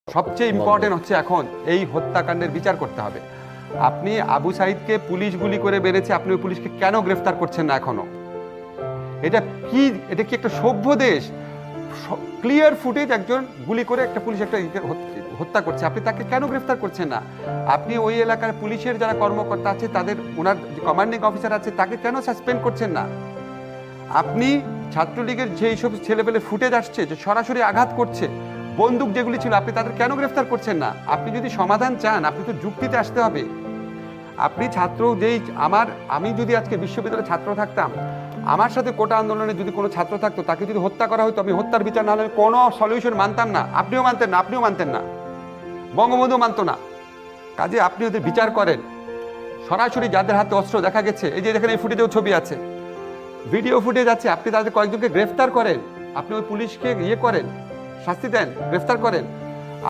সবচেয়ে ইম্পর্টেন্ট হচ্ছে এখন এই হত্যাকাণ্ডের বিচার করতে হবে। আপনি আবু সাইদকে পুলিশ গুলি করে বেড়েছে, আপনি ওই পুলিশকে কেন গ্রেফতার করছেন না এখনো? এটা কি একটা সভ্য দেশ? ক্লিয়ার ফুটেজ, একজন গুলি করে একটা পুলিশ একটা হত্যা করছে, আপনি তাকে কেন গ্রেফতার করছেন না? আপনি ওই এলাকার পুলিশের যারা কর্মকর্তা আছে, তাদের ওনার কমান্ডিং অফিসার আছে, তাকে কেন সাসপেন্ড করছেন না? আপনি ছাত্রলীগের যেই সব ছেলেপেলে ফুটেজ আসছে যে সরাসরি আঘাত করছে, বন্দুক যেগুলি ছিল, আপনি তাদের কেন গ্রেফতার করছেন না? আপনি যদি সমাধান চান, আপনি তো যুক্তিতে আসতে হবে। আপনি ছাত্র আমি যদি আজকে বিশ্ববিদ্যালয়ের ছাত্র থাকতাম, আমার সাথে কোটা আন্দোলনে যদি কোনো ছাত্র থাকতো, তাকে যদি হত্যা করা হতো, আমি হত্যার বিচার না হলে কোনো সলিউশন মানতাম না। আপনিও মানতেন না, বঙ্গবন্ধু মানতো না। কাজে আপনি ওদের বিচার করেন। সরাসরি যাদের হাতে অস্ত্র দেখা গেছে, এই যে দেখেন এই ফুটেজেও ছবি আছে, ভিডিও ফুটেজ আছে, আপনি তাদের কয়েকজনকে গ্রেফতার করেন, আপনি ওই পুলিশকে করেন, শাস্তি দেন, গ্রেফতার করেন।